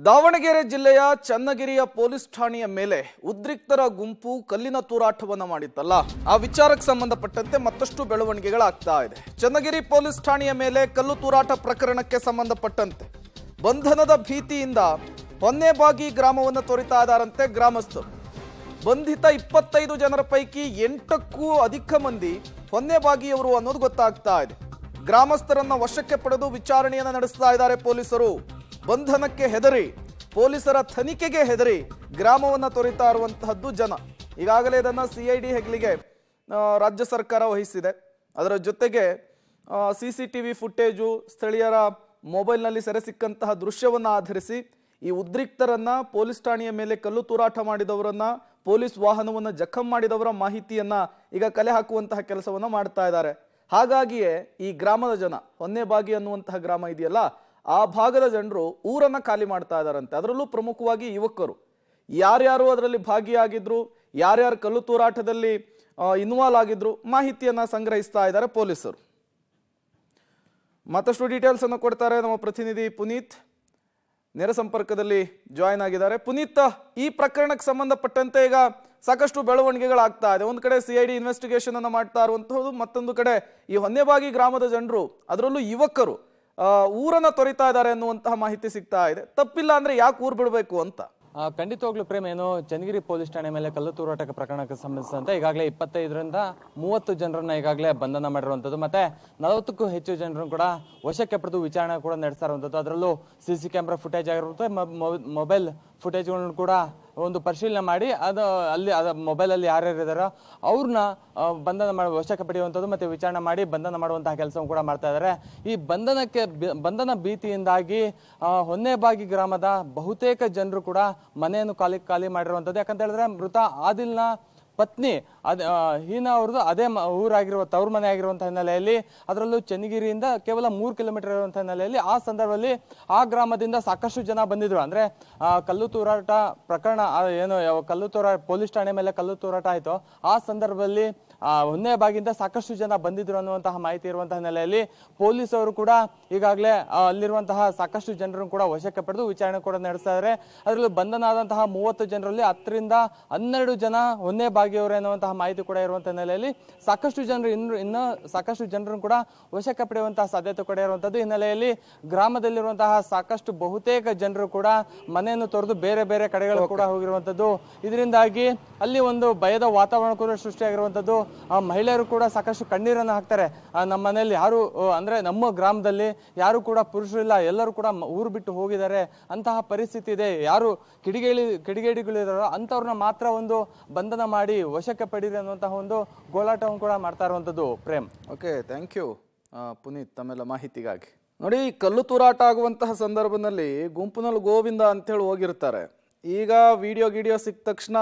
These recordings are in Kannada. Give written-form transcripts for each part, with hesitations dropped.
ದಾವಣಗೆರೆ ಜಿಲ್ಲೆಯ ಚನ್ನಗಿರಿಯ ಪೊಲೀಸ್ ಠಾಣೆಯ ಮೇಲೆ ಉದ್ರಿಕ್ತರ ಗುಂಪು ಕಲ್ಲಿನ ತೂರಾಟವನ್ನ ಮಾಡಿತ್ತಲ್ಲ, ಆ ವಿಚಾರಕ್ಕೆ ಸಂಬಂಧಪಟ್ಟಂತೆ ಮತ್ತಷ್ಟು ಬೆಳವಣಿಗೆಗಳಾಗ್ತಾ ಇದೆ. ಚನ್ನಗಿರಿ ಪೊಲೀಸ್ ಠಾಣೆಯ ಮೇಲೆ ಕಲ್ಲು ತೂರಾಟ ಪ್ರಕರಣಕ್ಕೆ ಸಂಬಂಧಪಟ್ಟಂತೆ ಬಂಧನದ ಭೀತಿಯಿಂದ ಹೊನ್ನೆಬಾಗಿ ಗ್ರಾಮವನ್ನು ತೊರೆತಾ ಇದ್ದಾರಂತೆ ಗ್ರಾಮಸ್ಥರು. ಬಂಧಿತ 25 ಜನರ ಪೈಕಿ 8ಕ್ಕೂ ಅಧಿಕ ಮಂದಿ ಹೊನ್ನೆಬಾಗಿಯವರು ಅನ್ನೋದು ಗೊತ್ತಾಗ್ತಾ ಇದೆ. ಗ್ರಾಮಸ್ಥರನ್ನ ವಶಕ್ಕೆ ಪಡೆದು ವಿಚಾರಣೆಯನ್ನು ನಡೆಸ್ತಾ ಇದ್ದಾರೆ ಪೊಲೀಸರು. ಬಂಧನಕ್ಕೆ ಹೆದರಿ, ಪೊಲೀಸರ ತನಿಖೆಗೆ ಹೆದರಿ ಗ್ರಾಮವನ್ನು ತೊರೆತಾ ಇರುವಂತಹದ್ದು ಜನ. ಈಗಾಗಲೇ ಇದನ್ನು CID ಹೆಗ್ಲಿಗೆ ರಾಜ್ಯ ಸರ್ಕಾರ ವಹಿಸಿದೆ. ಅದರ ಜೊತೆಗೆ CCTV ಫುಟೇಜು, ಸ್ಥಳೀಯರ ಮೊಬೈಲ್ನಲ್ಲಿ ಸೆರೆ ಸಿಕ್ಕಂತಹ ದೃಶ್ಯವನ್ನು ಆಧರಿಸಿ ಈ ಉದ್ರಿಕ್ತರನ್ನ, ಪೊಲೀಸ್ ಠಾಣೆಯ ಮೇಲೆ ಕಲ್ಲು ತೂರಾಟ ಮಾಡಿದವರನ್ನ, ಪೊಲೀಸ್ ವಾಹನವನ್ನು ಜಖಂ ಮಾಡಿದವರ ಮಾಹಿತಿಯನ್ನ ಈಗ ಕಲೆ ಹಾಕುವಂತಹ ಕೆಲಸವನ್ನ ಮಾಡ್ತಾ ಇದ್ದಾರೆ. ಹಾಗಾಗಿಯೇ ಈ ಗ್ರಾಮದ ಜನ, ಹೊನ್ನೆಬಾಗಿ ಅನ್ನುವಂತಹ ಗ್ರಾಮ ಇದೆಯಲ್ಲ, ಆ ಭಾಗದ ಜನರು ಊರನ್ನ ಖಾಲಿ ಮಾಡ್ತಾ ಇದ್ದಾರಂತೆ. ಅದರಲ್ಲೂ ಪ್ರಮುಖವಾಗಿ ಯುವಕರು. ಯಾರ್ಯಾರು ಅದರಲ್ಲಿ ಭಾಗಿಯಾಗಿದ್ರು, ಯಾರ್ಯಾರು ಕಲ್ಲು ತೂರಾಟದಲ್ಲಿ ಇನ್ವಾಲ್ವ್ ಆಗಿದ್ರು, ಮಾಹಿತಿಯನ್ನ ಸಂಗ್ರಹಿಸ್ತಾ ಇದ್ದಾರೆ ಪೊಲೀಸರು. ಮತ್ತಷ್ಟು ಡೀಟೇಲ್ಸ್ ಅನ್ನು ಕೊಡ್ತಾರೆ ನಮ್ಮ ಪ್ರತಿನಿಧಿ ಪುನೀತ್, ನೇರ ಸಂಪರ್ಕದಲ್ಲಿ ಜಾಯಿನ್ ಆಗಿದ್ದಾರೆ. ಪುನೀತ್, ಈ ಪ್ರಕರಣಕ್ಕೆ ಸಂಬಂಧಪಟ್ಟಂತೆ ಈಗ ಸಾಕಷ್ಟು ಬೆಳವಣಿಗೆಗಳಾಗ್ತಾ ಇದೆ. ಒಂದು ಕಡೆ CID ಇನ್ವೆಸ್ಟಿಗೇಷನ್ ಅನ್ನು ಮಾಡ್ತಾ ಇರುವಂತಹದ್ದು, ಮತ್ತೊಂದು ಕಡೆ ಈ ಹೊನ್ನೆಬಾಗಿ ಗ್ರಾಮದ ಜನರು, ಅದರಲ್ಲೂ ಯುವಕರು ಊರನ್ನ ತೊರೆತಾ ಇದ್ದಾರೆ ಅನ್ನುವಂತಹ ಮಾಹಿತಿ ಸಿಗ್ತಾ ಇದೆ. ತಪ್ಪಿಲ್ಲ ಅಂದ್ರೆ ಯಾಕೆ ಊರು ಬಿಡಬೇಕು ಅಂತ? ಖಂಡಿತವಾಗ್ಲೂ ಪ್ರೇಮ್, ಏನು ಚನ್ನಗಿರಿ ಪೊಲೀಸ್ ಠಾಣೆ ಮೇಲೆ ಕಲ್ಲು ತೂರಾಟ ಪ್ರಕರಣಕ್ಕೆ ಸಂಬಂಧಿಸಿದಂತೆ ಈಗಾಗಲೇ 25ರಿಂದ 30 ಜನರನ್ನ ಈಗಾಗಲೇ ಬಂಧನ ಮಾಡಿರುವಂಥದ್ದು, ಮತ್ತೆ 40ಕ್ಕೂ ಹೆಚ್ಚು ಜನರನ್ನು ಕೂಡ ವಶಕ್ಕೆ ಪಡೆದು ವಿಚಾರಣೆ ಕೂಡ ನಡೆಸ್ತಾ ಇರುವಂಥದ್ದು. ಅದರಲ್ಲೂ CC ಕ್ಯಾಮ್ರಾ ಫುಟೇಜ್ ಆಗಿರುತ್ತೆ, ಮೊಬೈಲ್ ಫುಟೇಜ್ಗಳನ್ನು ಕೂಡ ಒಂದು ಪರಿಶೀಲನೆ ಮಾಡಿ ಅಲ್ಲಿ ಮೊಬೈಲಲ್ಲಿ ಯಾರ್ಯಾರು ಇದ್ದಾರೋ ಅವ್ರನ್ನ ವಶಕ್ಕೆ ಪಡೆಯುವಂಥದ್ದು ಮತ್ತೆ ವಿಚಾರಣೆ ಮಾಡಿ ಬಂಧನ ಮಾಡುವಂತಹ ಕೆಲಸವನ್ನು ಕೂಡ ಮಾಡ್ತಾ ಇದ್ದಾರೆ. ಈ ಬಂಧನ ಭೀತಿಯಿಂದಾಗಿ ಹೊನ್ನೆಬಾಗಿ ಗ್ರಾಮದ ಬಹುತೇಕ ಜನರು ಕೂಡ ಮನೆಯನ್ನು ಖಾಲಿ ಮಾಡಿರುವಂಥದ್ದು. ಯಾಕಂತ ಹೇಳಿದ್ರೆ ಮೃತ ಆದಿಲ್ನ ಪತ್ನಿ ಹೀನಾ ಅವ್ರದ್ದು ಅದೇ ಊರಾಗಿರುವ ತವ್ರ ಮನೆ ಆಗಿರುವಂತಹ ಹಿನ್ನೆಲೆಯಲ್ಲಿ, ಅದರಲ್ಲೂ ಚನ್ನಗಿರಿಯಿಂದ ಕೇವಲ 3 ಕಿಲೋಮೀಟರ್ ಇರುವಂತಹ ಹಿನ್ನೆಲೆಯಲ್ಲಿ ಆ ಸಂದರ್ಭದಲ್ಲಿ ಆ ಗ್ರಾಮದಿಂದ ಸಾಕಷ್ಟು ಜನ ಬಂದಿದ್ರು. ಅಂದ್ರೆ ಕಲ್ಲು ತೂರಾಟ ಪ್ರಕರಣ ಏನು ಪೊಲೀಸ್ ಠಾಣೆ ಮೇಲೆ ಕಲ್ಲು ತೂರಾಟ ಆಯ್ತು, ಆ ಸಂದರ್ಭದಲ್ಲಿ ಹೊನ್ನೆಬಾಗಿಂದ ಸಾಕಷ್ಟು ಜನ ಬಂದಿದ್ರು ಅನ್ನುವಂತಹ ಮಾಹಿತಿ ಇರುವಂತಹ ಹಿನ್ನೆಲೆಯಲ್ಲಿ ಪೊಲೀಸರು ಕೂಡ ಈಗಾಗಲೇ ಅಲ್ಲಿರುವಂತಹ ಸಾಕಷ್ಟು ಜನರನ್ನು ಕೂಡ ವಶಕ್ಕೆ ಪಡೆದು ವಿಚಾರಣೆ ಕೂಡ ನಡೆಸ್ತಾ ಇದ್ದಾರೆ. ಅದರಲ್ಲೂ ಬಂಧನ ಆದಂತಹ 30 ಜನರಲ್ಲಿ 10ರಿಂದ 12 ಜನ ಹೊನ್ನೆಬಾಗಿಯವರು ಎನ್ನುವಂತಹ ಮಾಹಿತಿ ಕೂಡ ಇರುವಂತಹ ಹಿನ್ನೆಲೆಯಲ್ಲಿ ಸಾಕಷ್ಟು ಜನರು ಇನ್ನು ಸಾಕಷ್ಟು ಜನರನ್ನು ಕೂಡ ವಶಕ್ಕೆ ಪಡೆಯುವಂತಹ ಸಾಧ್ಯತೆ ಕೂಡ ಇರುವಂತದ್ದು. ಹಿನ್ನೆಲೆಯಲ್ಲಿ ಗ್ರಾಮದಲ್ಲಿರುವಂತಹ ಸಾಕಷ್ಟು ಬಹುತೇಕ ಜನರು ಕೂಡ ಮನೆಯನ್ನು ತೊರೆದು ಬೇರೆ ಬೇರೆ ಕಡೆಗಳು ಕೂಡ ಹೋಗಿರುವಂತದ್ದು. ಇದರಿಂದಾಗಿ ಅಲ್ಲಿ ಒಂದು ಭಯದ ವಾತಾವರಣ ಕೂಡ ಸೃಷ್ಟಿಯಾಗಿರುವಂತದ್ದು. ಮಹಿಳೆಯರು ಕೂಡ ಸಾಕಷ್ಟು ಕಣ್ಣೀರನ್ನು ಹಾಕ್ತಾರೆ. ನಮ್ಮ ಮನೆಯಲ್ಲಿ ಯಾರು ಅಂದ್ರೆ ನಮ್ಮ ಗ್ರಾಮದಲ್ಲಿ ಯಾರು ಕೂಡ ಪುರುಷರಿಲ್ಲ, ಎಲ್ಲರೂ ಕೂಡ ಊರು ಬಿಟ್ಟು ಹೋಗಿದ್ದಾರೆ ಅಂತಹ ಪರಿಸ್ಥಿತಿ ಇದೆ. ಯಾರು ಕಿಡಿಗೇಡಿಗಳಿದಾರೋ ಅಂತವ್ರನ್ನ ಮಾತ್ರ ಒಂದು ಬಂಧನ ಮಾಡಿ ವಶಕ್ಕೆ ಪಡೀರಿ ಅನ್ನುವಂತಹ ಒಂದು ಗೋಳಾಟವನ್ನು ಕೂಡ ಮಾಡ್ತಾ ಇರುವಂತದ್ದು. Prem, okay, thank you Puneeth ತಮ್ಮೆಲ್ಲ ಮಾಹಿತಿಗಾಗಿ. ನೋಡಿ, ಕಲ್ಲು ತೂರಾಟ ಆಗುವಂತಹ ಸಂದರ್ಭದಲ್ಲಿ ಗುಂಪಿನಲ್ಲಿ ಗೋವಿಂದ ಅಂತೇಳಿ ಹೋಗಿರ್ತಾರೆ. ಈಗ ವಿಡಿಯೋ ಸಿಕ್ಕ ತಕ್ಷಣ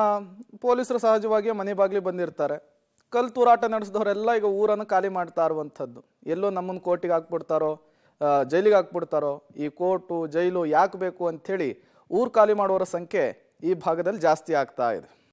ಪೊಲೀಸರು ಸಹಜವಾಗಿ ಮನೆ ಬಾಗಿಲಿ ಬಂದಿರ್ತಾರೆ. ಕಲ್ಲು ತೂರಾಟ ನಡೆಸಿದವರೆಲ್ಲ ಈಗ ಊರನ್ನು ಖಾಲಿ ಮಾಡ್ತಾ ಇರುವಂಥದ್ದು. ಎಲ್ಲೋ ನಮ್ಮನ್ನು ಕೋರ್ಟಿಗೆ ಹಾಕ್ಬಿಡ್ತಾರೋ, ಜೈಲಿಗೆ ಹಾಕ್ಬಿಡ್ತಾರೋ, ಈ ಕೋರ್ಟು ಜೈಲು ಯಾಕೆ ಬೇಕು ಅಂಥೇಳಿ ಊರು ಖಾಲಿ ಮಾಡುವವರ ಸಂಖ್ಯೆ ಈ ಭಾಗದಲ್ಲಿ ಜಾಸ್ತಿ ಆಗ್ತಾ ಇದೆ.